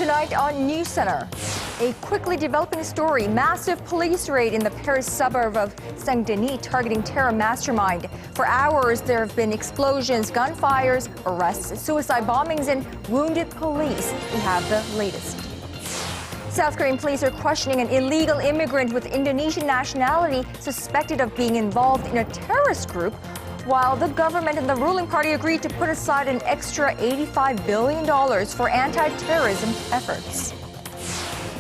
Tonight on NewsCenter, a quickly developing story, massive police raid in the Paris suburb of Denis targeting terror mastermind. For hours, there have been explosions, gunfires, arrests, suicide bombings, and wounded police. We have the latest. South Korean police are questioning an illegal immigrant with Indonesian nationality suspected of being involved in a terrorist group, while the government and the ruling party agreed to put aside an extra $85 billion for anti-terrorism efforts.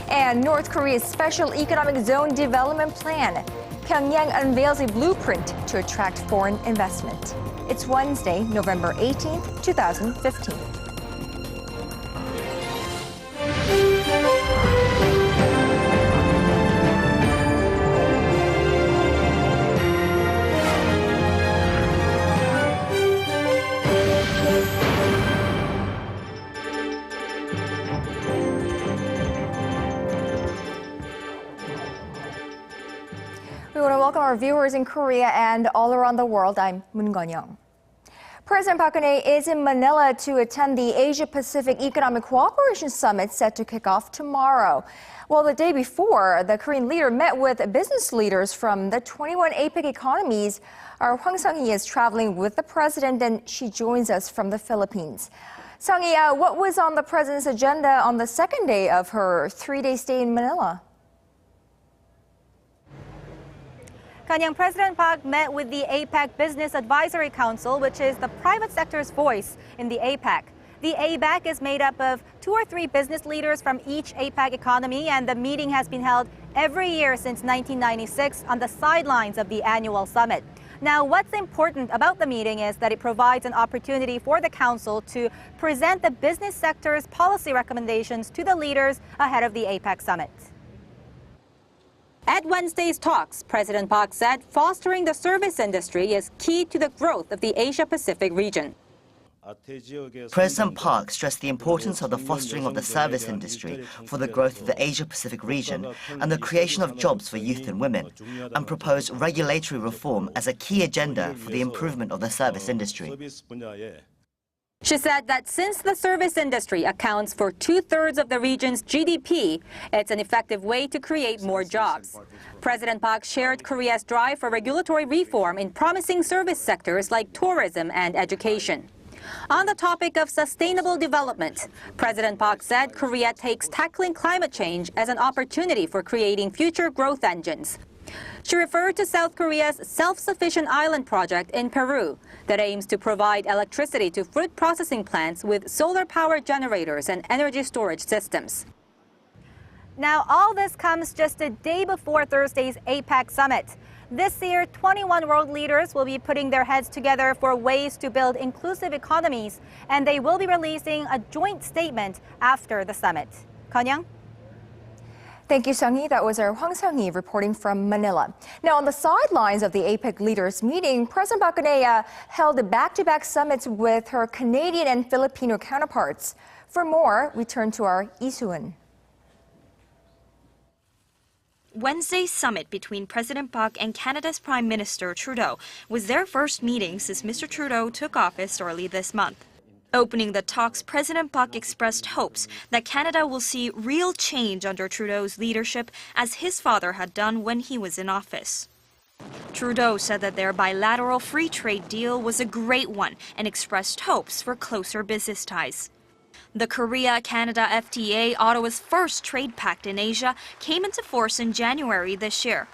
And North Korea's Special Economic Zone Development Plan. Pyongyang unveils a blueprint to attract foreign investment. It's Wednesday, November 18th, 2015. We want to welcome our viewers in Korea and all around the world. I'm Moon Conn-young. President Park Geun-hye is in Manila to attend the Asia-Pacific Economic Cooperation Summit set to kick off tomorrow. Well, the day before, the Korean leader met with business leaders from the 21 APEC economies. Our Hwang Sang-hee is traveling with the president, and she joins us from the Philippines. Sang-hee, what was on the president's agenda on the second day of her three-day stay in Manila? Conn-young, President Park met with the APEC Business Advisory Council, which is the private sector's voice in the APEC. The ABAC is made up of 2 or 3 business leaders from each APEC economy, and the meeting has been held every year since 1996 on the sidelines of the annual summit. Now, what's important about the meeting is that it provides an opportunity for the council to present the business sector's policy recommendations to the leaders ahead of the APEC summit. At Wednesday's talks, President Park said fostering the service industry is key to the growth of the Asia-Pacific region. President Park stressed the importance of the fostering of the service industry for the growth of the Asia-Pacific region and the creation of jobs for youth and women, and proposed regulatory reform as a key agenda for the improvement of the service industry. She said that since the service industry accounts for 2/3 of the region's GDP, it's an effective way to create more jobs. President Park shared Korea's drive for regulatory reform in promising service sectors like tourism and education. On the topic of sustainable development, President Park said Korea takes tackling climate change as an opportunity for creating future growth engines. She referred to South Korea's self-sufficient island project in Peru that aims to provide electricity to fruit processing plants with solar power generators and energy storage systems. Now, all this comes just a day before Thursday's APEC summit. This year, 21 world leaders will be putting their heads together for ways to build inclusive economies, and they will be releasing a joint statement after the summit. Conn-young? Thank you, Sang-hee. That was our Hwang Sang-hee reporting from Manila. Now, on the sidelines of the APEC leaders meeting, President Park Geun-hye held back-to-back summits with her Canadian and Filipino counterparts. For more, we turn to our Lee Soo-eun. Wednesday's summit between President Park and Canada's Prime Minister Trudeau was their first meeting since Mr. Trudeau took office early this month. Opening the talks, President Park expressed hopes that Canada will see real change under Trudeau's leadership, as his father had done when he was in office. Trudeau said that their bilateral free trade deal was a great one and expressed hopes for closer business ties. The Korea-Canada FTA, Ottawa's first trade pact in Asia, came into force in January this year.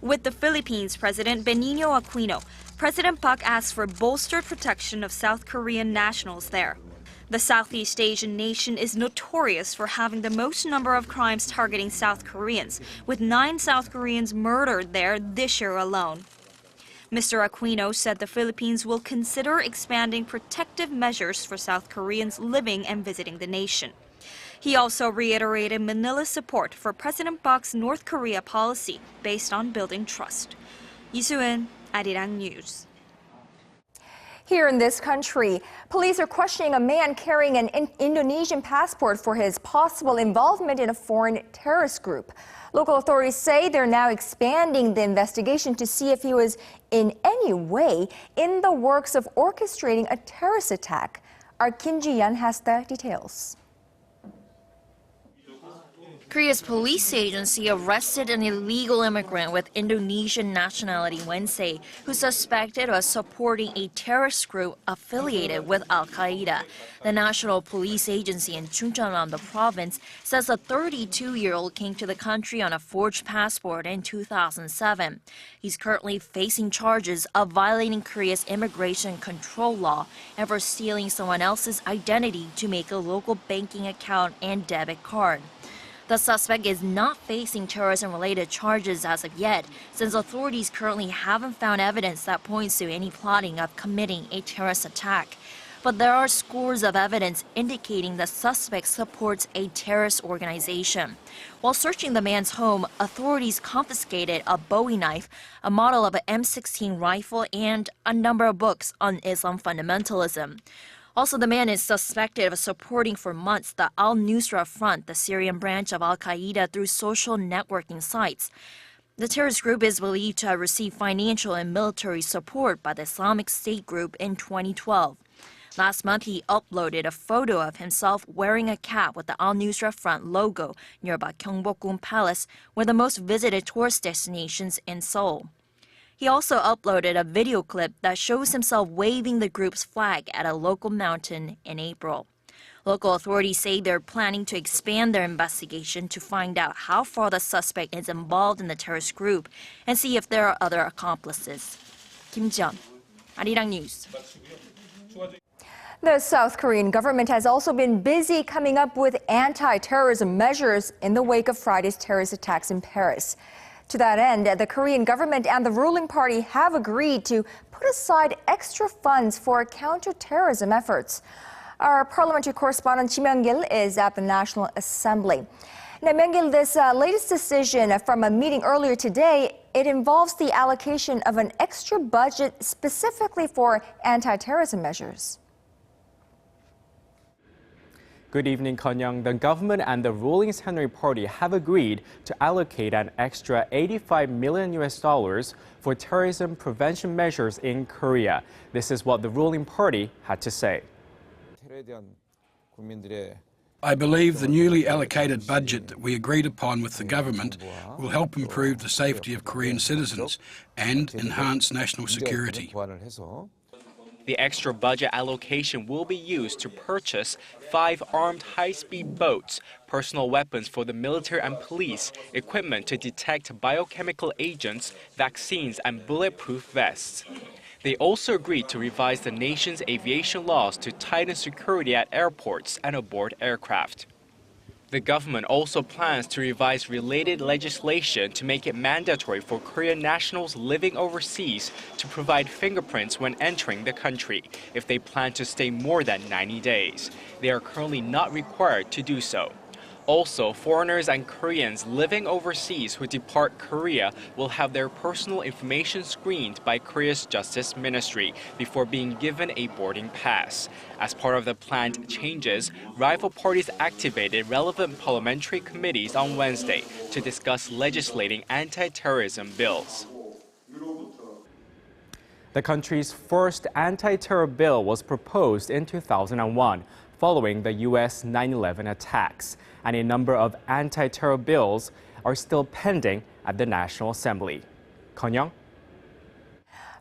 With the Philippines President Benigno Aquino, President Park asked for bolstered protection of South Korean nationals there. The Southeast Asian nation is notorious for having the most number of crimes targeting South Koreans, with 9 South Koreans murdered there this year alone. Mr. Aquino said the Philippines will consider expanding protective measures for South Koreans living and visiting the nation. He also reiterated Manila's support for President Park's North Korea policy based on building trust. Lee Soo-eun, Arirang News. Here in this country, police are questioning a man carrying an Indonesian passport for his possible involvement in a foreign terrorist group. Local authorities say they're now expanding the investigation to see if he was in any way in the works of orchestrating a terrorist attack. Our Kim Ji-yeon has the details. Korea's police agency arrested an illegal immigrant with Indonesian nationality Wednesday who suspected of supporting a terrorist group affiliated with Al-Qaeda. The National Police Agency in Chungcheongnam, the province, says the 32-year-old came to the country on a forged passport in 2007. He's currently facing charges of violating Korea's immigration control law and for stealing someone else's identity to make a local banking account and debit card. The suspect is not facing terrorism-related charges as of yet, since authorities currently haven't found evidence that points to any plotting of committing a terrorist attack. But there are scores of evidence indicating the suspect supports a terrorist organization. While searching the man's home, authorities confiscated a Bowie knife, a model of an M16 rifle, and a number of books on Islam fundamentalism. Also, the man is suspected of supporting for months the al-Nusra Front, the Syrian branch of Al-Qaeda, through social networking sites. The terrorist group is believed to have received financial and military support by the Islamic State group in 2012. Last month, he uploaded a photo of himself wearing a cap with the al-Nusra Front logo near Gyeongbokgung Palace, one of the most visited tourist destinations in Seoul. He also uploaded a video clip that shows himself waving the group's flag at a local mountain in April. Local authorities say they're planning to expand their investigation to find out how far the suspect is involved in the terrorist group and see if there are other accomplices. Kim Jeon, Arirang News. The South Korean government has also been busy coming up with anti-terrorism measures in the wake of Friday's terrorist attacks in Paris. To that end, the Korean government and the ruling party have agreed to put aside extra funds for counter-terrorism efforts. Our parliamentary correspondent Ji Myung-gil is at the National Assembly. Now, Myung-gil, this latest decision from a meeting earlier today, it involves the allocation of an extra budget specifically for anti-terrorism measures. Good evening, Conn-young. The government and the ruling Centre Party have agreed to allocate an extra $85 million for terrorism prevention measures in Korea. This is what the ruling party had to say. I believe the newly allocated budget that we agreed upon with the government will help improve the safety of Korean citizens and enhance national security. The extra budget allocation will be used to purchase 5 armed high-speed boats, personal weapons for the military and police, equipment to detect biochemical agents, vaccines, and bulletproof vests. They also agreed to revise the nation's aviation laws to tighten security at airports and aboard aircraft. The government also plans to revise related legislation to make it mandatory for Korean nationals living overseas to provide fingerprints when entering the country if they plan to stay more than 90 days. They are currently not required to do so. Also, foreigners and Koreans living overseas who depart Korea will have their personal information screened by Korea's Justice Ministry before being given a boarding pass. As part of the planned changes, rival parties activated relevant parliamentary committees on Wednesday to discuss legislating anti-terrorism bills. The country's first anti-terror bill was proposed in 2001, following the U.S. 9/11 attacks, and a number of anti-terror bills are still pending at the National Assembly. Conn-young?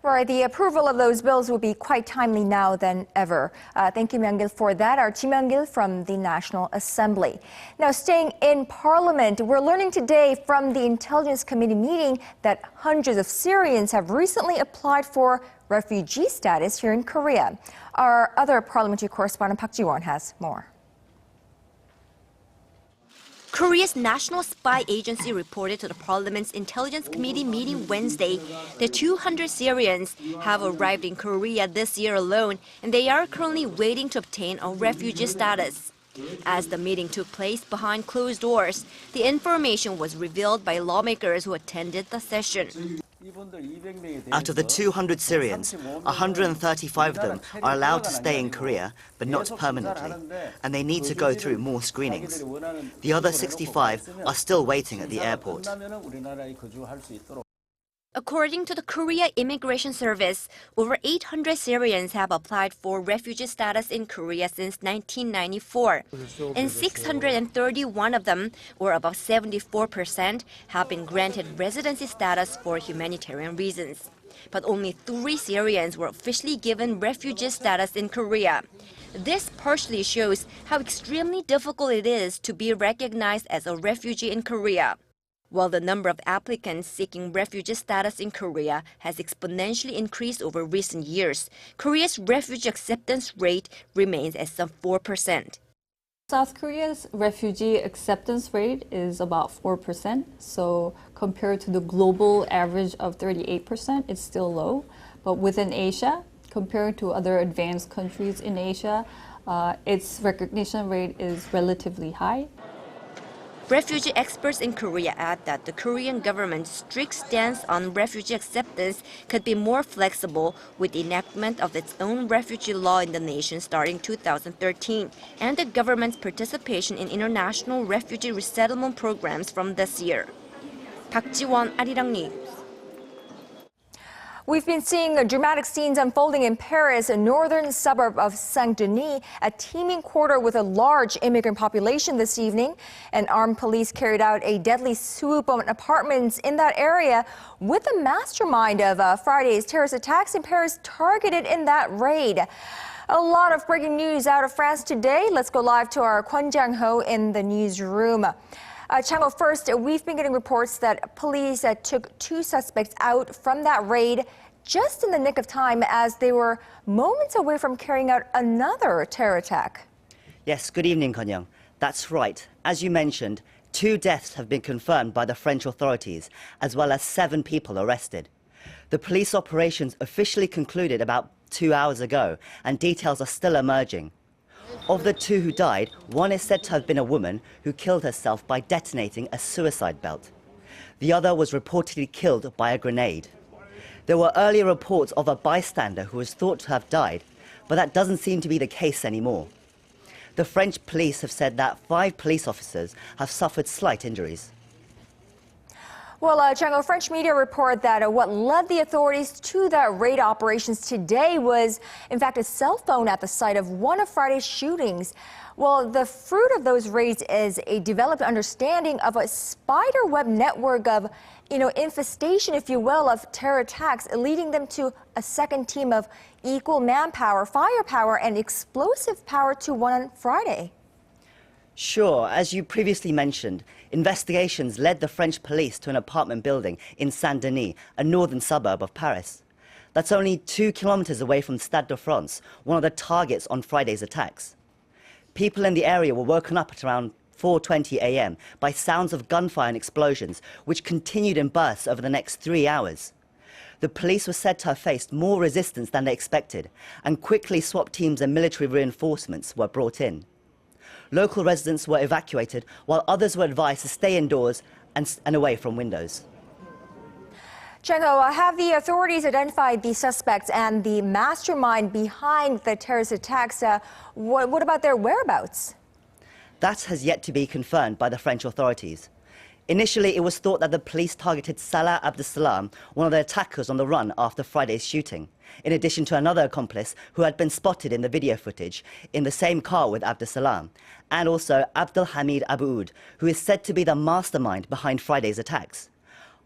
Right, the approval of those bills will be quite timely now than ever. Thank you, Myung-gil, for that. Our Ji Myung-gil from the National Assembly. Now, staying in Parliament, we're learning today from the Intelligence Committee meeting that hundreds of Syrians have recently applied for refugee status here in Korea. Our other parliamentary correspondent Park Ji-won has more. Korea's National Spy Agency reported to the Parliament's Intelligence Committee meeting Wednesday that 200 Syrians have arrived in Korea this year alone, and they are currently waiting to obtain a refugee status. As the meeting took place behind closed doors, the information was revealed by lawmakers who attended the session. Out of the 200 Syrians, 135 of them are allowed to stay in Korea, but not permanently, and they need to go through more screenings. The other 65 are still waiting at the airport. According to the Korea Immigration Service, over 800 Syrians have applied for refugee status in Korea since 1994, and 631 of them, or about 74%, have been granted residency status for humanitarian reasons. But only 3 Syrians were officially given refugee status in Korea. This partially shows how extremely difficult it is to be recognized as a refugee in Korea. While the number of applicants seeking refugee status in Korea has exponentially increased over recent years, Korea's refugee acceptance rate remains at some 4%. South Korea's refugee acceptance rate is about 4%, so compared to the global average of 38%, it's still low. But within Asia, compared to other advanced countries in Asia, its recognition rate is relatively high. Refugee experts in Korea add that the Korean government's strict stance on refugee acceptance could be more flexible with the enactment of its own refugee law in the nation starting 2013 and the government's participation in international refugee resettlement programs from this year. Park Geun-hye, Arirang News. We've been seeing dramatic scenes unfolding in Paris, a northern suburb of Saint-Denis, a teeming quarter with a large immigrant population this evening. And armed police carried out a deadly swoop on apartments in that area with the mastermind of Friday's terrorist attacks in Paris targeted in that raid. A lot of breaking news out of France today. Let's go live to our Kwon Jang-ho in the newsroom. Chang-ho, first, we've been getting reports that police took 2 suspects out from that raid just in the nick of time as they were moments away from carrying out another terror attack. Yes, good evening, Conyoung. That's right. As you mentioned, 2 deaths have been confirmed by the French authorities, as well as 7 people arrested. The police operations officially concluded about 2 hours ago, and details are still emerging. Of the 2 who died, one is said to have been a woman who killed herself by detonating a suicide belt. The other was reportedly killed by a grenade. There were earlier reports of a bystander who was thought to have died, but that doesn't seem to be the case anymore. The French police have said that 5 police officers have suffered slight injuries. Well, Chang-ho, French media report that what led the authorities to the raid operations today was, in fact, a cell phone at the site of one of Friday's shootings. Well, the fruit of those raids is a developed understanding of a spiderweb network of, infestation, if you will, of terror attacks, leading them to a second team of equal manpower, firepower, and explosive power to one on Friday. Sure, as you previously mentioned, investigations led the French police to an apartment building in Saint-Denis, a northern suburb of Paris. That's only 2 kilometers away from Stade de France, one of the targets on Friday's attacks. People in the area were woken up at around 4:20 a.m. by sounds of gunfire and explosions, which continued in bursts over the next 3 hours. The police were said to have faced more resistance than they expected, and quickly SWAT teams and military reinforcements were brought in. Local residents were evacuated, while others were advised to stay indoors and away from windows. Chang-ho, have the authorities identified the suspects and the mastermind behind the terrorist attacks? What about their whereabouts? That has yet to be confirmed by the French authorities. Initially, it was thought that the police targeted Salah Abdeslam, one of the attackers on the run after Friday's shooting, in addition to another accomplice who had been spotted in the video footage in the same car with Abdeslam, and also Abdelhamid Abououd, who is said to be the mastermind behind Friday's attacks.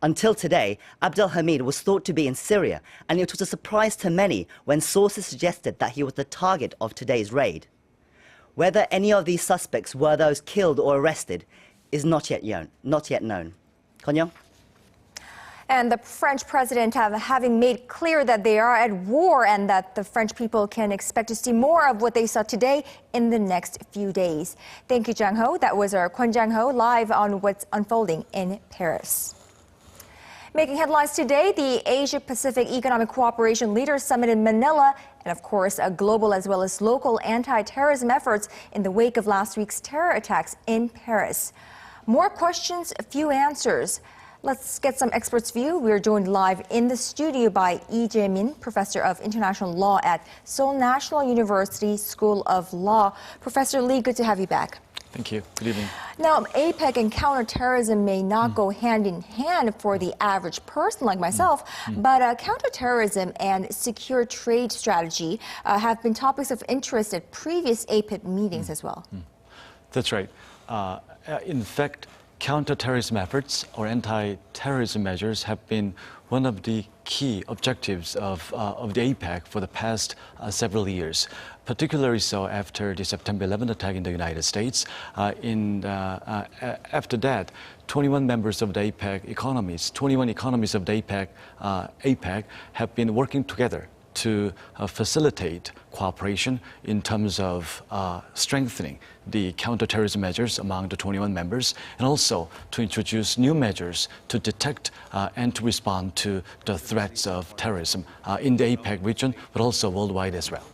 Until today, Abdelhamid was thought to be in Syria, and it was a surprise to many when sources suggested that he was the target of today's raid. Whether any of these suspects were those killed or arrested is not yet known. Conyoung? And the French president having made clear that they are at war and that the French people can expect to see more of what they saw today in the next few days. Thank you, Jang-ho. That was our Kwon Jang-ho live on what's unfolding in Paris. Making headlines today, the Asia-Pacific Economic Cooperation Leaders Summit in Manila, and of course, global as well as local anti-terrorism efforts in the wake of last week's terror attacks in Paris. More questions, few answers. Let's get some experts' view. We're joined live in the studio by Lee Jae-min, Professor of International Law at Seoul National University School of Law. Professor Lee, good to have you back. Thank you. Good evening. Now, APEC and counterterrorism may not go hand in hand for the average person like myself, but counterterrorism and secure trade strategy have been topics of interest at previous APEC meetings as well. That's right. In fact, counterterrorism efforts or anti-terrorism measures have been one of the key objectives of the APEC for the past several years, particularly so after the September 11 attack in the United States. After that, 21 members of the APEC economies, 21 economies of the APEC have been working together to facilitate cooperation in terms of strengthening the counterterrorism measures among the 21 members, and also to introduce new measures to detect and to respond to the threats of terrorism in the APEC region, but also worldwide as well.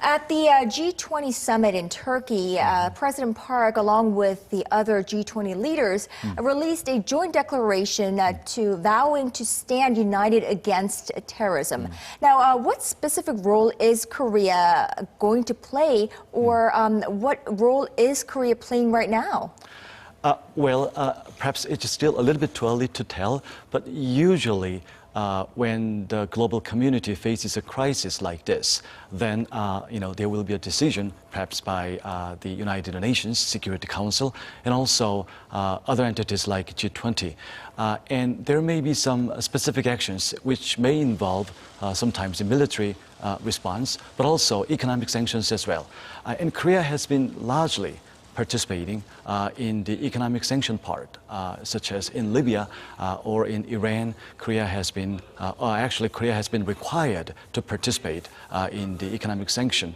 At the G20 summit in Turkey, President Park, along with the other G20 leaders, released a joint declaration vowing to stand united against terrorism. Now, what specific role is Korea going to play, or what role is Korea playing right now? Perhaps it's still a little bit too early to tell, but usually when the global community faces a crisis like this, then there will be a decision, perhaps by the United Nations Security Council and also other entities like G20. And there may be some specific actions which may involve sometimes a military response, but also economic sanctions as well. And Korea has been largely participating in the economic sanction part, such as in Libya or in Iran. Korea has been required to participate in the economic sanction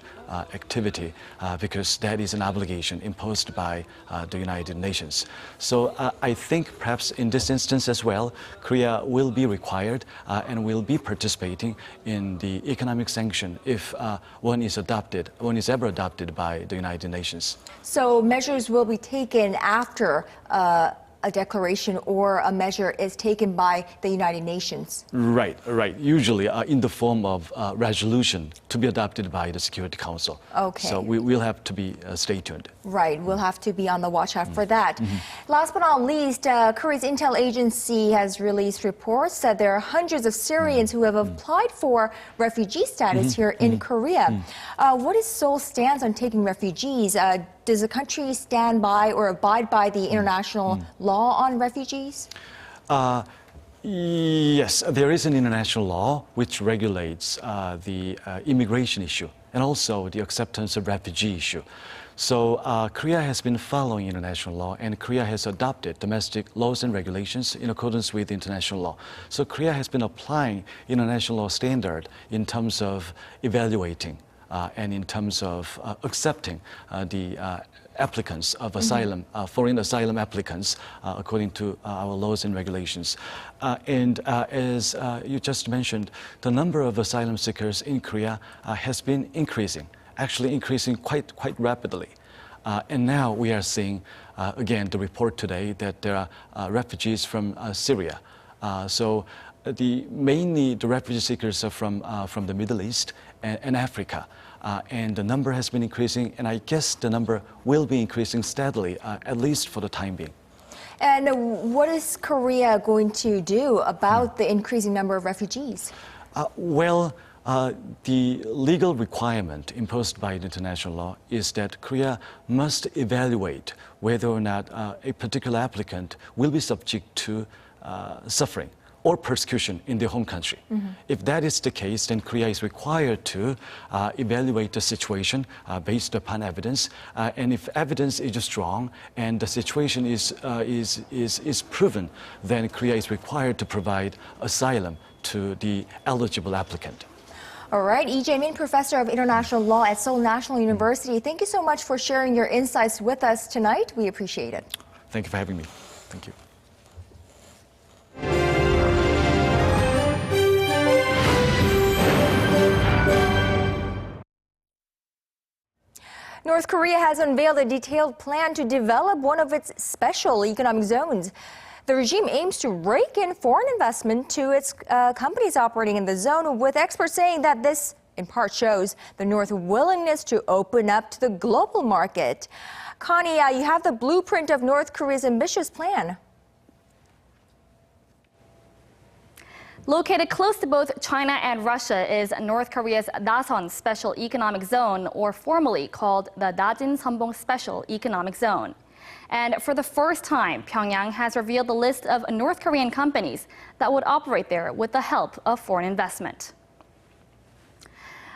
activity because that is an obligation imposed by the United Nations. So I think perhaps in this instance as well, Korea will be required and will be participating in the economic sanction if one is ever adopted by the United Nations. So measures will be taken after a declaration or a measure is taken by the United Nations. Right. Usually in the form of resolution to be adopted by the Security Council. Okay. So we'll have to be stay tuned. Right, we'll have to be on the watch out for that. Last but not least, Korea's intel agency has released reports that there are hundreds of Syrians who have applied for refugee status here in Korea. What is Seoul's stance on taking refugees? Does the country stand by or abide by the international law on refugees? Yes, there is an international law which regulates the immigration issue and also the acceptance of refugee issue. So Korea has been following international law, and Korea has adopted domestic laws and regulations in accordance with international law. So Korea has been applying international law standard in terms of evaluating and in terms of accepting the applicants of asylum, foreign asylum applicants, according to our laws and regulations. And as you just mentioned, the number of asylum seekers in Korea has been increasing, actually increasing quite rapidly. And now we are seeing, again, the report today that there are refugees from Syria. So mainly the refugee seekers are from the Middle East and Africa. And the number has been increasing, and I guess the number will be increasing steadily, at least for the time being. And what is Korea going to do about the increasing number of refugees? The legal requirement imposed by the international law is that Korea must evaluate whether or not a particular applicant will be subject to suffering or persecution in their home country. If that is the case, then Korea is required to evaluate the situation based upon evidence. And if evidence is strong and the situation is proven, then Korea is required to provide asylum to the eligible applicant. All right, Lee Jae-min, Professor of International Law at Seoul National University, thank you so much for sharing your insights with us tonight. We appreciate it. Thank you for having me. Thank you. North Korea has unveiled a detailed plan to develop one of its special economic zones. The regime aims to rake in foreign investment to its companies operating in the zone, with experts saying that this in part shows the North's willingness to open up to the global market. Connie, you have the blueprint of North Korea's ambitious plan. Located close to both China and Russia is North Korea's Dasan Special Economic Zone, or formally called the Dajin Sambong Special Economic Zone. And for the first time, Pyongyang has revealed the list of North Korean companies that would operate there with the help of foreign investment.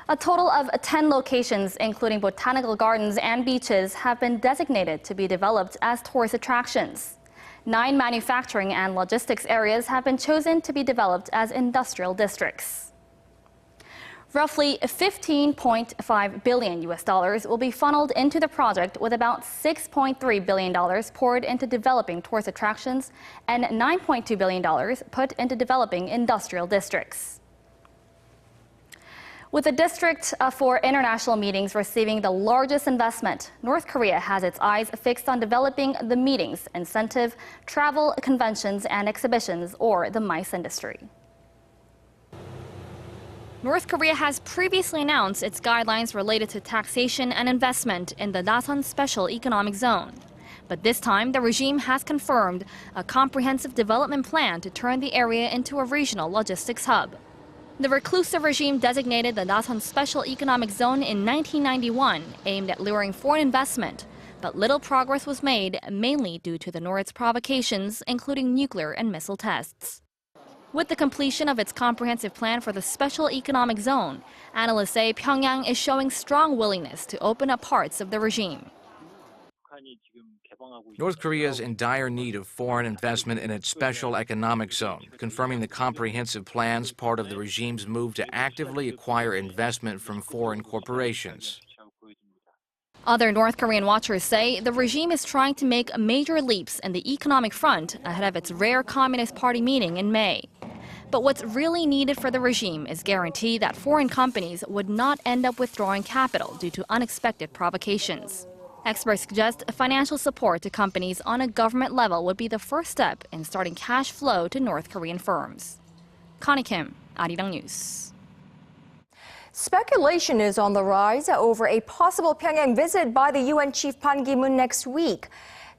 A total of 10 locations, including botanical gardens and beaches, have been designated to be developed as tourist attractions. 9 manufacturing and logistics areas have been chosen to be developed as industrial districts. Roughly $15.5 billion will be funneled into the project, with about $6.3 billion poured into developing tourist attractions and $9.2 billion put into developing industrial districts. With the district for international meetings receiving the largest investment, North Korea has its eyes fixed on developing the meetings, incentive, travel, conventions, and exhibitions, or the MICE industry. North Korea has previously announced its guidelines related to taxation and investment in the Dasan Special Economic Zone. But this time, the regime has confirmed a comprehensive development plan to turn the area into a regional logistics hub. The reclusive regime designated the Dasan Special Economic Zone in 1991, aimed at luring foreign investment, but little progress was made, mainly due to the North's provocations, including nuclear and missile tests. With the completion of its comprehensive plan for the Special Economic Zone, analysts say Pyongyang is showing strong willingness to open up parts of the regime. North Korea is in dire need of foreign investment in its special economic zone, confirming the comprehensive plans part of the regime's move to actively acquire investment from foreign corporations. Other North Korean watchers say the regime is trying to make major leaps in the economic front ahead of its rare Communist Party meeting in May. But what's really needed for the regime is guarantee that foreign companies would not end up withdrawing capital due to unexpected provocations. Experts suggest financial support to companies on a government level would be the first step in starting cash flow to North Korean firms. Connie Kim, Arirang News. Speculation is on the rise over a possible Pyongyang visit by the UN chief Ban Ki-moon next week.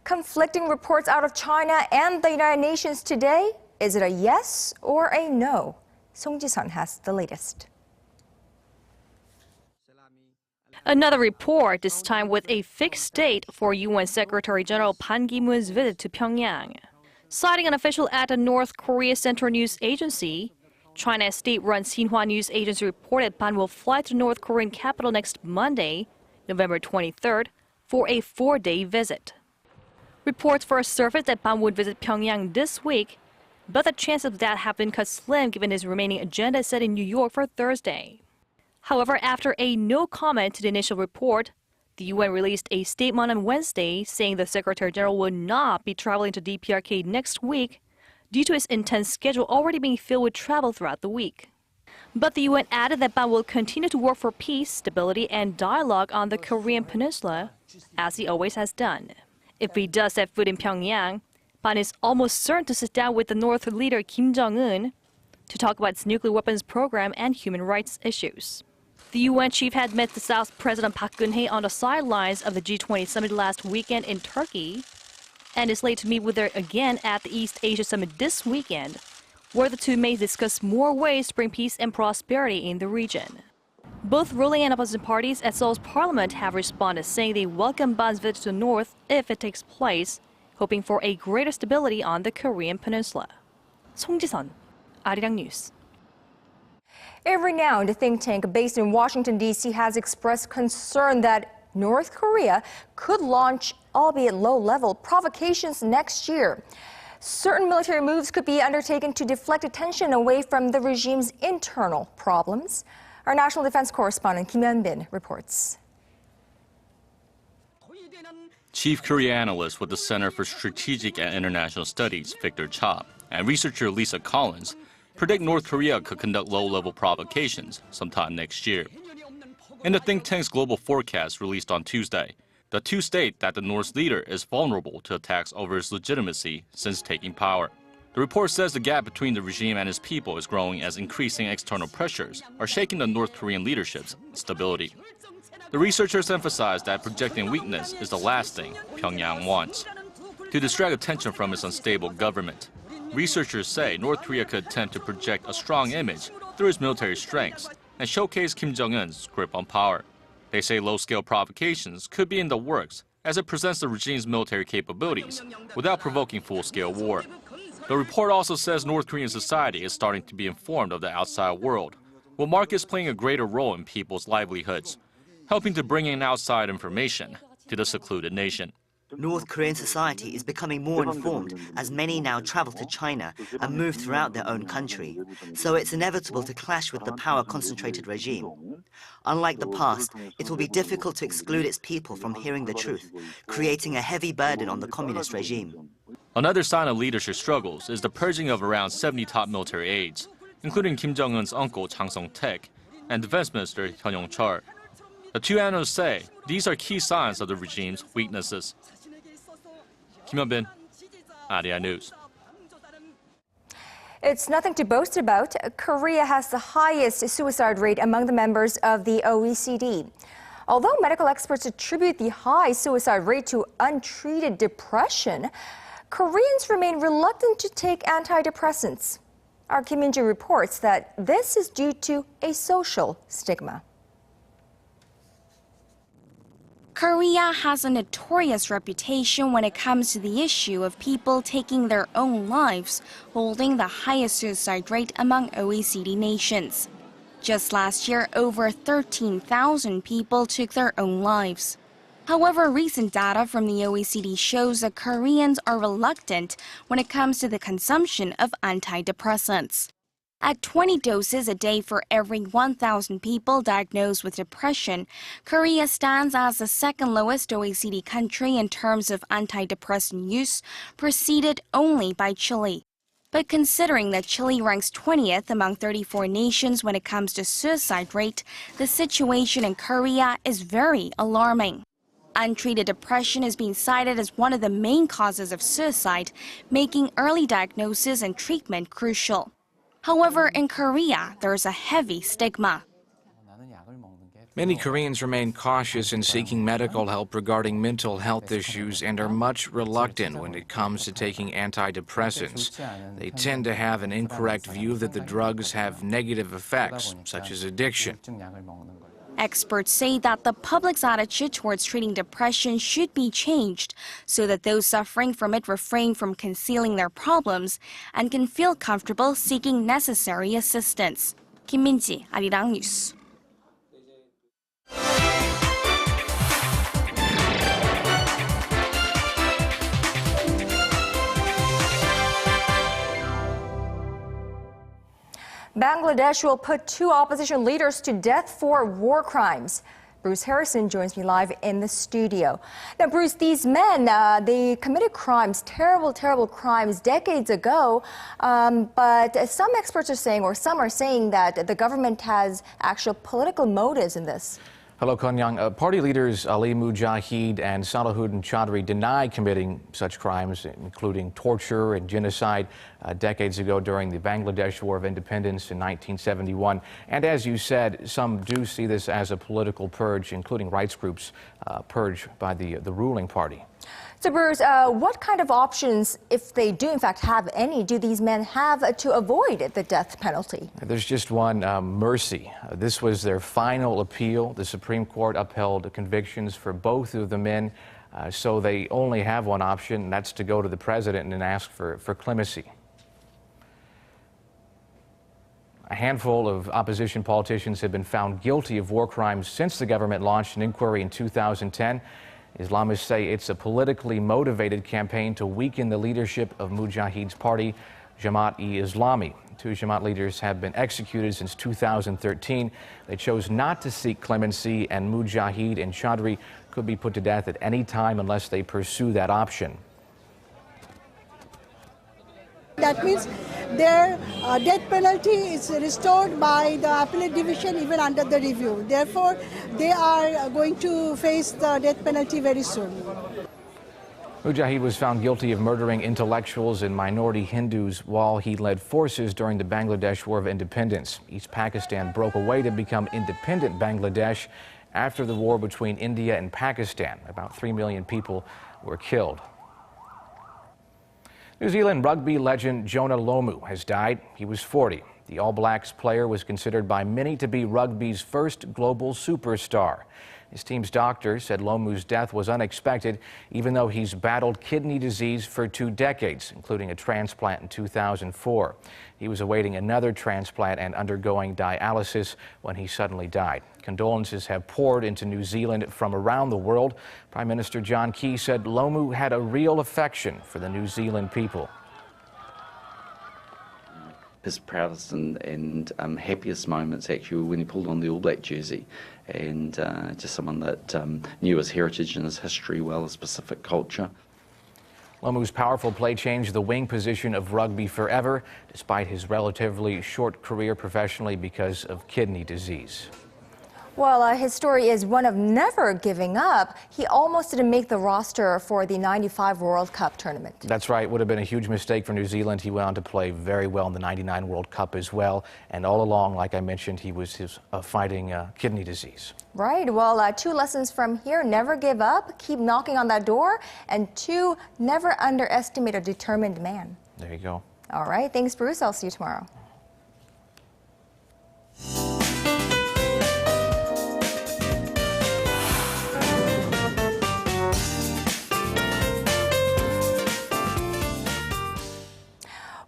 Conflicting reports out of China and the United Nations today. Is it a yes or a no? Song Ji-sun has the latest. Another report, this time with a fixed date for UN Secretary General Ban Ki-moon's visit to Pyongyang. Citing an official at the North Korea Central News Agency, China's state-run Xinhua News Agency reported Ban will fly to North Korean capital next Monday, November 23rd, for a 4-day visit. Reports first surfaced that Ban would visit Pyongyang this week, but the chances of that have been cut slim given his remaining agenda set in New York for Thursday. However, after a no comment to the initial report, the UN released a statement on Wednesday saying the Secretary General would not be traveling to DPRK next week due to his intense schedule already being filled with travel throughout the week. But the UN added that Ban will continue to work for peace, stability, and dialogue on the Korean Peninsula, as he always has done. If he does set foot in Pyongyang, Ban is almost certain to sit down with the North leader Kim Jong-un to talk about its nuclear weapons program and human rights issues. The UN chief had met the South's President Park Geun-hye on the sidelines of the G20 summit last weekend in Turkey, and is late to meet with her again at the East Asia Summit this weekend, where the two may discuss more ways to bring peace and prosperity in the region. Both ruling and opposition parties at Seoul's parliament have responded, saying they welcome Ban's visit to the north if it takes place, hoping for a greater stability on the Korean Peninsula. Song Ji-sun, Arirang News. A renowned think tank based in Washington, D.C. has expressed concern that North Korea could launch, albeit low-level, provocations next year. Certain military moves could be undertaken to deflect attention away from the regime's internal problems. Our national defense correspondent Kim Hyun-bin reports. Chief Korea analyst with the Center for Strategic and International Studies, Victor Cha, and researcher Lisa Collins predict North Korea could conduct low-level provocations sometime next year. In the think tank's global forecast released on Tuesday, the two state that the North's leader is vulnerable to attacks over his legitimacy since taking power. The report says the gap between the regime and its people is growing as increasing external pressures are shaking the North Korean leadership's stability. The researchers emphasize that projecting weakness is the last thing Pyongyang wants. To distract attention from its unstable government, researchers say North Korea could attempt to project a strong image through its military strengths and showcase Kim Jong-un's grip on power. They say low-scale provocations could be in the works as it presents the regime's military capabilities without provoking full-scale war. The report also says North Korean society is starting to be informed of the outside world, with markets playing a greater role in people's livelihoods, helping to bring in outside information to the secluded nation. North Korean society is becoming more informed as many now travel to China and move throughout their own country, so it's inevitable to clash with the power-concentrated regime. Unlike the past, it will be difficult to exclude its people from hearing the truth, creating a heavy burden on the communist regime. Another sign of leadership struggles is the purging of around 70 top military aides, including Kim Jong-un's uncle Chang Song-taek and Defense Minister Hyun Yong-chol. The two analysts say these are key signs of the regime's weaknesses. Kim Hyun-bin, RDI News. It's nothing to boast about. Korea has the highest suicide rate among the members of the OECD. Although medical experts attribute the high suicide rate to untreated depression, Koreans remain reluctant to take antidepressants. Our Kim Min-ji reports that this is due to a social stigma. Korea has a notorious reputation when it comes to the issue of people taking their own lives, holding the highest suicide rate among OECD nations. Just last year, over 13,000 people took their own lives. However, recent data from the OECD shows that Koreans are reluctant when it comes to the consumption of antidepressants. At 20 doses a day for every 1,000 people diagnosed with depression, Korea stands as the second lowest OECD country in terms of antidepressant use, preceded only by Chile. But considering that Chile ranks 20th among 34 nations when it comes to suicide rate, the situation in Korea is very alarming. Untreated depression is being cited as one of the main causes of suicide, making early diagnosis and treatment crucial. However, in Korea, there is a heavy stigma. Many Koreans remain cautious in seeking medical help regarding mental health issues and are much reluctant when it comes to taking antidepressants. They tend to have an incorrect view that the drugs have negative effects, such as addiction. Experts say that the public's attitude towards treating depression should be changed so that those suffering from it refrain from concealing their problems and can feel comfortable seeking necessary assistance. Kim Min-ji, Arirang News. Bangladesh will put 2 opposition leaders to death for war crimes. Bruce Harrison joins me live in the studio. Now, Bruce, these men, they committed crimes, terrible, terrible crimes decades ago. But some experts are saying, or some are saying, that the government has actual political motives in this. Hello, Conn-young. Party leaders Ali Mujahid and Salahuddin Chaudhry deny committing such crimes, including torture and genocide, decades ago during the Bangladesh War of Independence in 1971. And as you said, some do see this as a political purge, including rights groups, purge by the ruling party. So, Bruce, what kind of options, if they do in fact have any, do these men have to avoid the death penalty? There's just one, mercy. This was their final appeal. The Supreme Court upheld the convictions for both of the men, so they only have one option, and that's to go to the president and ask for clemency. A handful of opposition politicians have been found guilty of war crimes since the government launched an inquiry in 2010. Islamists say it's a politically motivated campaign to weaken the leadership of Mujahid's party, Jamaat-e-Islami. 2 Jamaat leaders have been executed since 2013. They chose not to seek clemency, and Mujahid and Chaudhry could be put to death at any time unless they pursue that option. That means their death penalty is restored by the appellate division even under the review. Therefore, they are going to face the death penalty very soon. Mujahid was found guilty of murdering intellectuals and minority Hindus while he led forces during the Bangladesh War of Independence. East Pakistan broke away to become independent Bangladesh after the war between India and Pakistan. About 3 million people were killed. New Zealand rugby legend Jonah Lomu has died. He was 40. The All Blacks player was considered by many to be rugby's first global superstar. His team's doctor said Lomu's death was unexpected, even though he's battled kidney disease for 2 decades, including a transplant in 2004. He was awaiting another transplant and undergoing dialysis when he suddenly died. Condolences have poured into New Zealand from around the world. Prime Minister John Key said Lomu had a real affection for the New Zealand people. His proudest and happiest moments actually were when he pulled on the All Black jersey, and just someone that knew his heritage and his history well, his Pacific culture. Lomu's powerful play changed the wing position of rugby forever, despite his relatively short career professionally because of kidney disease. Well, his story is one of never giving up. He almost didn't make the roster for the '95 World Cup tournament. That's right. Would have been a huge mistake for New Zealand. He went on to play very well in the '99 World Cup as well. And all along, like I mentioned, he was fighting kidney disease. Right. Well, 2 lessons from here. Never give up. Keep knocking on that door. And 2, never underestimate a determined man. There you go. All right. Thanks, Bruce. I'll see you tomorrow.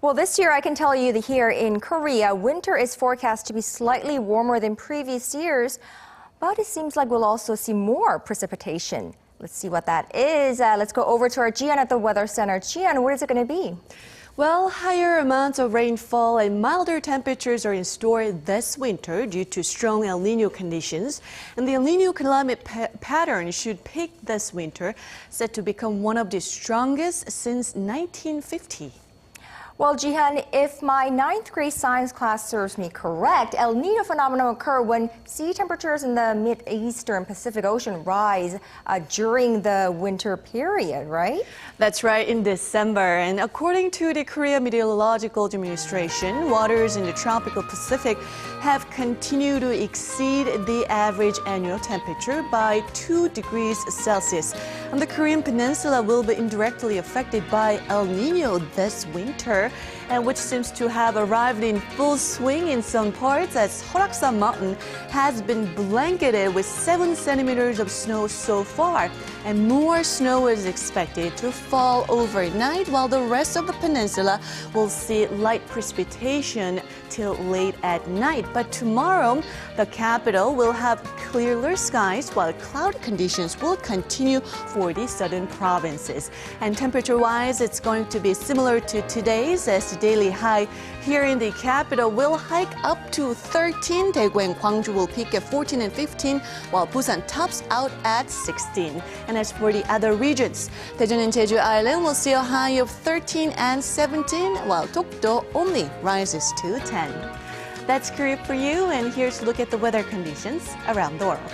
Well, this year I can tell you that here in Korea, winter is forecast to be slightly warmer than previous years, but it seems like we'll also see more precipitation. Let's see what that is. Let's go over to our Jian at the Weather Center. Jian, what is it going to be? Well, higher amounts of rainfall and milder temperatures are in store this winter due to strong El Nino conditions. And the El Nino climate pattern should peak this winter, set to become one of the strongest since 1950. Well, Jihan, if my 9th grade science class serves me correct, El Nino phenomenon occur when sea temperatures in the mid-eastern Pacific Ocean rise during the winter period, right? That's right, in December. And according to the Korea Meteorological Administration, waters in the tropical Pacific have continued to exceed the average annual temperature by 2 degrees Celsius. And the Korean peninsula will be indirectly affected by El Nino this winter, and which seems to have arrived in full swing in some parts, as Horaksan Mountain has been blanketed with 7 centimeters of snow so far. And more snow is expected to fall overnight, while the rest of the peninsula will see light precipitation till late at night. But tomorrow, the capital will have clearer skies, while cloud conditions will continue for the southern provinces. And temperature-wise, it's going to be similar to today's, as the daily high here in the capital will hike up to 13. Daegu and Gwangju will peak at 14 and 15, while Busan tops out at 16. And as for the other regions, Daejeon and Jeju Island will see a high of 13 and 17, while Dokdo only rises to 10. That's Korea for you, and here's a look at the weather conditions around the world.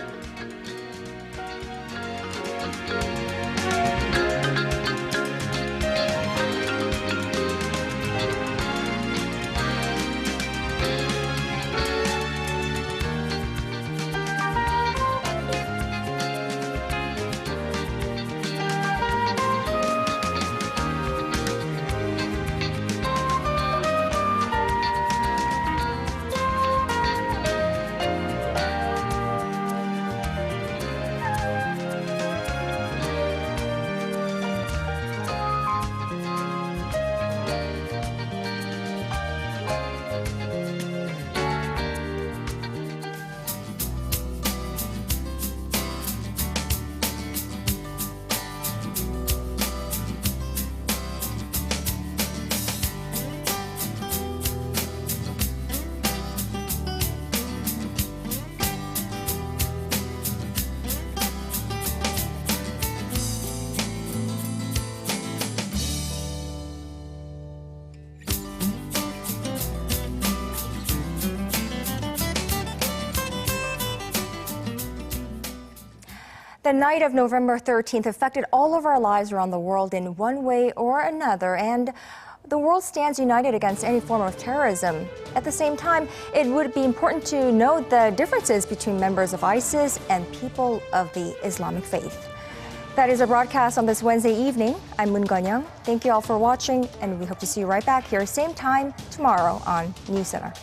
The night of November 13th affected all of our lives around the world in one way or another, and the world stands united against any form of terrorism. At the same time, it would be important to note the differences between members of ISIS and people of the Islamic faith. That is our broadcast on this Wednesday evening. I'm Moon Conn-young. Thank you all for watching, and we hope to see you right back here same time tomorrow on NewsCenter.